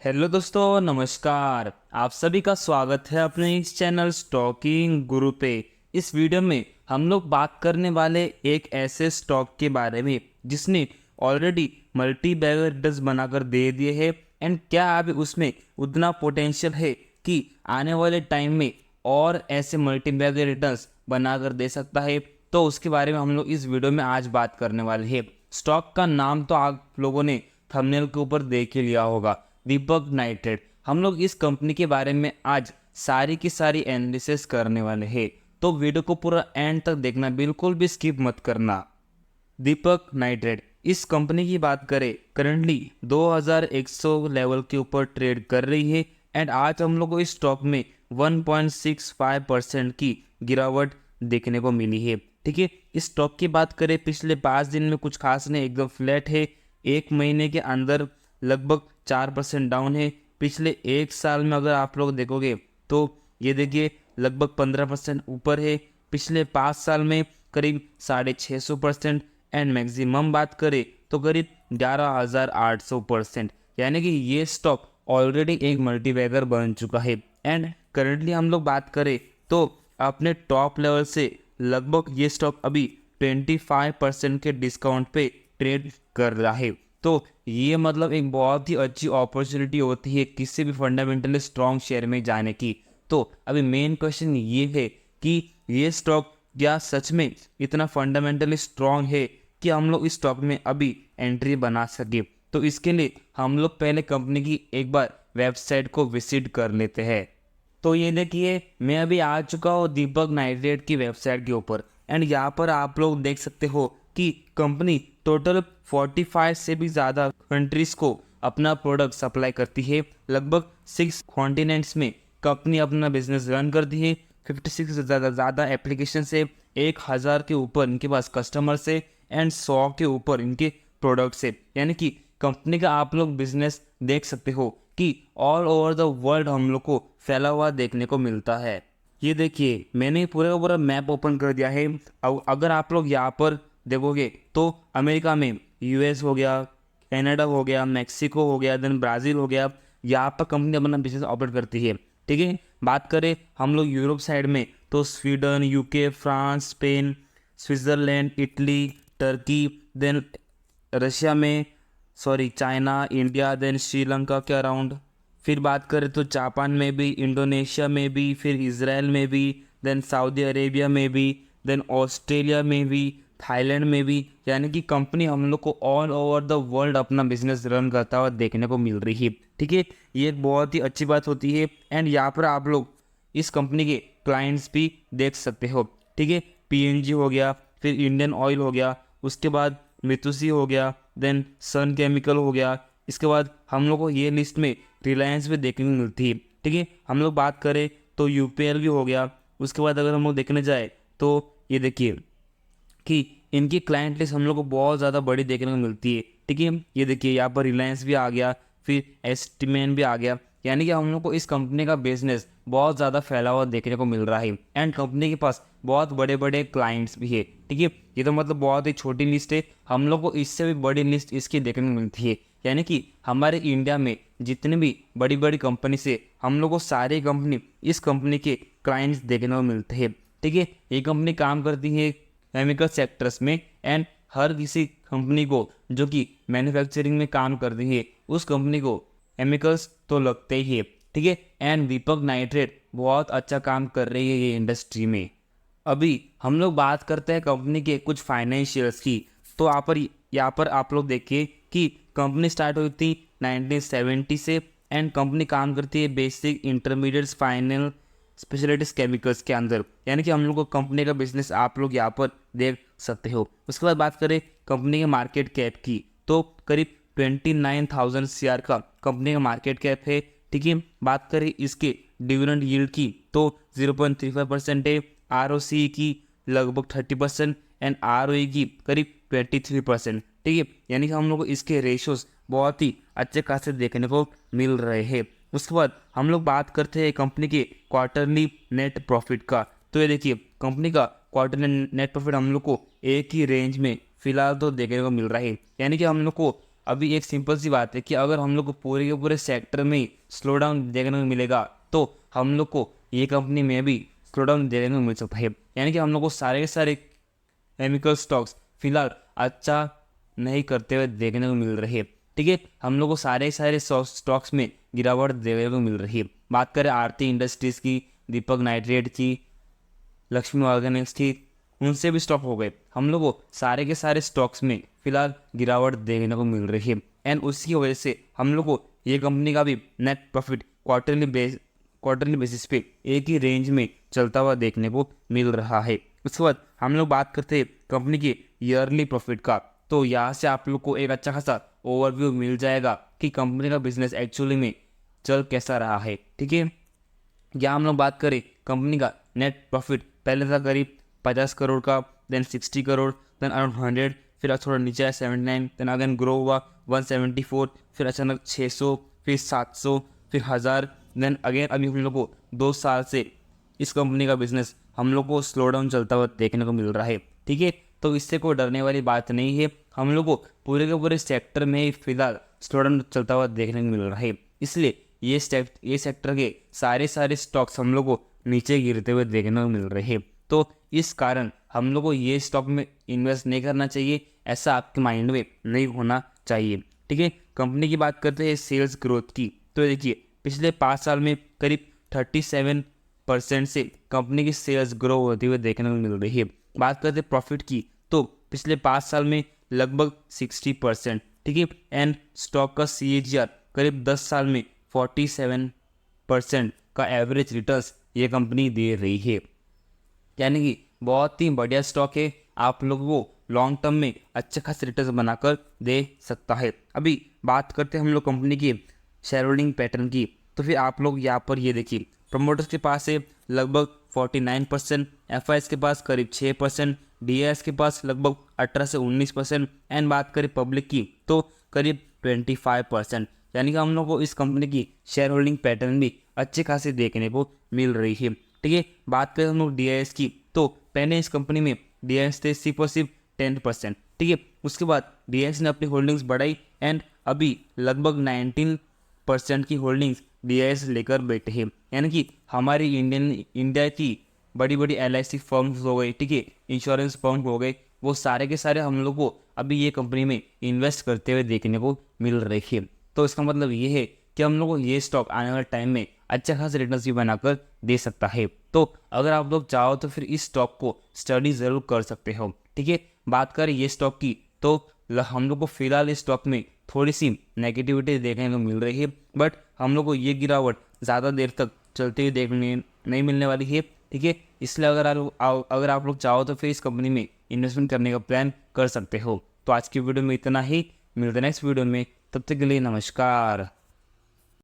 Hello दोस्तों, नमस्कार। आप सभी का स्वागत है अपने इस चैनल स्टॉकिंग गुरु पे। इस वीडियो में हम लोग बात करने वाले एक ऐसे स्टॉक के बारे में जिसने ऑलरेडी मल्टी बैगर रिटर्न्स बनाकर दे दिए हैं एंड क्या अभी उसमें उतना पोटेंशियल है कि आने वाले टाइम में और ऐसे मल्टी बैगर रिटर्न्स बनाकर दे सकता है। तो उसके बारे में हम लोग इस वीडियो में आज बात करने वाले हैं। स्टॉक का नाम तो आप लोगों ने थंबनेल के ऊपर देख ही लिया होगा, दीपक नाइट्रेट। हम लोग इस कंपनी के बारे में आज सारी की सारी एनालिसिस करने वाले हैं, तो वीडियो को पूरा एंड तक देखना, बिल्कुल भी स्किप मत करना। दीपक नाइट्रेट इस कंपनी की बात करें, करंटली 2100 लेवल के ऊपर ट्रेड कर रही है एंड आज हम लोग को इस स्टॉक में 1.65% की गिरावट देखने को मिली है। ठीक है, इस स्टॉक की बात करें, पिछले 5 दिन में कुछ खास नहीं, एकदम फ्लैट है। एक महीने के अंदर लगभग 4% डाउन है। पिछले एक साल में अगर आप लोग देखोगे तो ये देखिए लगभग 15% ऊपर है। पिछले 5 साल में करीब 650% एंड मैक्सिमम बात करें तो करीब 11,800%। यानी कि ये स्टॉक ऑलरेडी एक मल्टीबैगर बन चुका है एंड करंटली हम लोग बात करें तो अपने टॉप लेवल से लगभग ये स्टॉक अभी 25% के डिस्काउंट पे ट्रेड कर रहा है। तो ये मतलब एक बहुत ही अच्छी अपॉर्चुनिटी होती है किसी भी फंडामेंटली स्ट्रॉन्ग शेयर में जाने की। तो अभी मेन क्वेश्चन ये है कि ये स्टॉक क्या सच में इतना फंडामेंटली स्ट्रॉन्ग है कि हम लोग इस स्टॉक में अभी एंट्री बना सके। तो इसके लिए हम लोग पहले कंपनी की एक बार वेबसाइट को विजिट कर लेते हैं। तो ये देखिए, मैं अभी आ चुका हूँ दीपक नाइट्रेट की वेबसाइट के ऊपर एंड यहाँ पर आप लोग देख सकते हो कि कंपनी टोटल 45 से भी ज़्यादा कंट्रीज को अपना प्रोडक्ट सप्लाई करती है। लगभग 6 कॉन्टिनेंट्स में कंपनी अपना बिजनेस रन करती है। 56 से ज़्यादा एप्लीकेशन से 1000 के ऊपर इनके पास कस्टमर से एंड 100 के ऊपर इनके प्रोडक्ट से। यानी कि कंपनी का आप लोग बिजनेस देख सकते हो कि ऑल ओवर द वर्ल्ड हम लोग को फैला हुआ देखने को मिलता है। ये देखिए, मैंने पूरा का पूरा मैप ओपन कर दिया है। अब अगर आप लोग यहाँ पर देखोगे तो अमेरिका में यूएस हो गया, कनाडा हो गया, मैक्सिको हो गया, देन ब्राज़ील हो गया, यहाँ पर कंपनी अपना बिजनेस ऑपरेट करती है। ठीक है, बात करें हम लोग यूरोप साइड में तो Sweden, UK, France, Spain, Switzerland, Italy, Turkey, then Russia में, sorry China, India, then Sri Lanka के अराउंड। फिर बात करें तो जापान में भी, इंडोनेशिया में भी, फिर इजराइल में भी, देन सऊदी अरेबिया में भी, देन ऑस्ट्रेलिया में भी, थाईलैंड में भी। यानी कि कंपनी हम लोग को ऑल ओवर द वर्ल्ड अपना बिजनेस रन करता हुआ देखने को मिल रही है। ठीक है, ये एक बहुत ही अच्छी बात होती है एंड यहाँ पर आप लोग इस कंपनी के क्लाइंट्स भी देख सकते हो। ठीक है, पीएनजी हो गया, फिर इंडियन ऑयल हो गया, उसके बाद मित्सुबिशी हो गया, देन सन केमिकल हो गया। इसके बाद हम लोग को ये लिस्ट में रिलायंस भी देखने को मिलती है। ठीक है, हम लोग बात करें तो यूपीएल भी हो गया। उसके बाद अगर हम लोग देखने जाए तो ये देखिए कि इनकी क्लाइंट लिस्ट हम लोग को बहुत ज़्यादा बड़ी देखने को मिलती है। ठीक है, ये देखिए यहाँ पर रिलायंस भी आ गया, फिर एस्टीमेन भी आ गया। यानी कि हम लोग को इस कंपनी का बिजनेस बहुत ज़्यादा फैला हुआ देखने को मिल रहा है एंड कंपनी के पास बहुत बड़े बड़े क्लाइंट्स भी है। ठीक है, ये तो मतलब बहुत ही छोटी लिस्ट है, हम लोग को इससे भी बड़ी लिस्ट इसकी देखने को मिलती है। यानी कि हमारे इंडिया में जितनी भी बड़ी बड़ी कंपनी से हम लोग को सारी कंपनी इस कंपनी के क्लाइंट्स देखने को मिलते हैं। ठीक है, ये कंपनी काम करती है केमिकल सेक्टर्स में एंड हर किसी कंपनी को जो कि मैन्युफैक्चरिंग में काम करती है उस कंपनी को केमिकल्स तो लगते ही है। ठीक है, एंड दीपक नाइट्रेट बहुत अच्छा काम कर रही है ये इंडस्ट्री में। अभी हम लोग बात करते हैं कंपनी के कुछ फाइनेंशियल्स की। तो यहाँ पर आप लोग देखिए कि कंपनी स्टार्ट हुई थी 1970 से एंड कंपनी काम करती है basic, intermediates, final, specialities chemicals के अंदर। यानी कि हम लोग को कंपनी का बिजनेस आप लोग यहाँ पर देख सकते हो। उसके बाद बात करें कंपनी के मार्केट कैप की तो करीब 29,000 CR का कंपनी का मार्केट कैप है। ठीक है, बात करें इसके डिविडेंड यील्ड की तो 0.35% है, ROC की लगभग 30% एंड ROE की करीब 23%। ठीक है, यानी कि हम लोग को इसके रेशियोज बहुत ही अच्छे खासे देखने को मिल रहे हैं। उसके बाद हम लोग बात करते हैं कंपनी के क्वार्टरली नेट प्रॉफिट का। तो ये देखिए, कंपनी का क्वार्टरली नेट प्रॉफिट हम लोग को एक ही रेंज में फिलहाल तो देखने को मिल रहा है। यानी कि हम लोग को अभी एक सिंपल सी बात है कि अगर हम लोग को पूरे के पूरे सेक्टर में स्लो डाउन देखने को मिलेगा तो हम लोग को ये कंपनी में भी स्लो डाउन देखने को मिल सकता है। यानी कि हम लोग को सारे के सारे केमिकल स्टॉक्स फिलहाल अच्छा नहीं करते हुए देखने को मिल रही है। ठीक है, हम लोग को सारे स्टॉक्स में गिरावट देखने को मिल रही है। बात करें आरती इंडस्ट्रीज़ की, दीपक नाइट्रेट की, लक्ष्मी ऑर्गेनिक्स की, उनसे भी स्टॉप हो गए। हम लोग को सारे के सारे स्टॉक्स में फिलहाल गिरावट देखने को मिल रही है एंड उसकी वजह से हम लोग को ये कंपनी का भी नेट प्रॉफिट क्वार्टरली बेसिस पे एक ही रेंज में चलता हुआ देखने को मिल रहा है। उसके बाद हम लोग बात करते हैं कंपनी के ईयरली प्रॉफिट का, तो यहाँ से आप लोग को एक अच्छा खासा ओवरव्यू मिल जाएगा कि कंपनी का बिजनेस एक्चुअली में चल कैसा रहा है। ठीक है, यहाँ हम लोग बात करें कंपनी का नेट प्रॉफिट पहले था करीब 50 करोड़ का, देन 60 करोड़, देन अराउंड 100, फिर थोड़ा नीचे आया 79, देन अगेन ग्रो हुआ 174, फिर अचानक 600, फिर 700, फिर 1000, देन अगेन अभी हम लोग को 2 साल से इस कंपनी का बिजनेस हम लोग को स्लो डाउन चलता हुआ देखने को मिल रहा है। ठीक है, तो इससे कोई डरने वाली बात नहीं है। हम लोग को पूरे के पूरे सेक्टर में ही फिलहाल स्लो डाउन चलता हुआ देखने को मिल रहा है, इसलिए ये सेक्टर के सारे स्टॉक्स हम लोग को नीचे गिरते हुए देखने को मिल रहे हैं। तो इस कारण हम लोग को ये स्टॉक में इन्वेस्ट नहीं करना चाहिए, ऐसा आपके माइंड में नहीं होना चाहिए। ठीक है, कंपनी की बात करते हैं सेल्स ग्रोथ की, तो देखिए पिछले 5 साल में करीब 37% से कंपनी की सेल्स ग्रो होती हुई देखने को मिल रही है। बात करते हैं प्रॉफिट की, तो पिछले 5 साल में लगभग 60%। ठीक है, एंड स्टॉक का CAGR करीब 10 साल में 47% का एवरेज रिटर्न्स ये कंपनी दे रही है। यानी कि बहुत ही बढ़िया स्टॉक है, आप लोगों को लॉन्ग टर्म में अच्छे खासे रिटर्न्स बनाकर दे सकता है। अभी बात करते हैं हम लोग कंपनी की शेयर होल्डिंग पैटर्न की, तो फिर आप लोग यहाँ पर ये देखिए प्रमोटर्स के पास है लगभग 49%, FIs के पास करीब 6%, DIs के पास लगभग 18 से 19% एंड बात करें पब्लिक की तो करीब 25%। यानी कि हम लोग को इस कंपनी की शेयर होल्डिंग पैटर्न भी अच्छे खासे देखने को मिल रही है। ठीक है, बात करें हम लोग DIs की, तो पहले इस कंपनी में DIs थे सिर्फ और सिर्फ 10%। ठीक है, उसके बाद DIs ने अपनी होल्डिंग्स बढ़ाई एंड अभी लगभग 19% की होल्डिंग्स DIs लेकर बैठे हैं। यानी कि हमारी इंडिया की बड़ी बड़ी LIC फर्म्स हो गई, ठीक है, इंश्योरेंस फर्म हो गए, वो सारे के सारे हम लोग को अभी ये कंपनी में इन्वेस्ट करते हुए देखने को मिल रही है। तो इसका मतलब ये है कि हम लोग को ये स्टॉक आने वाले टाइम में अच्छा खासा रिटर्न्स भी बनाकर दे सकता है। तो अगर आप लोग चाहो तो फिर इस स्टॉक को स्टडी ज़रूर कर सकते हो। ठीक है, बात करें ये स्टॉक की, तो हम लोग को फिलहाल इस स्टॉक में थोड़ी सी नेगेटिविटी देखने को मिल रही है, बट हम लोग को ये गिरावट ज़्यादा देर तक चलते हुए देखने नहीं मिलने वाली है। ठीक है, इसलिए अगर आप लोग चाहो तो फिर इस कंपनी में इन्वेस्टमेंट करने का प्लान कर सकते हो। तो आज की वीडियो में इतना ही, मिलते हैं नेक्स्ट वीडियो में, तब तक के लिए नमस्कार।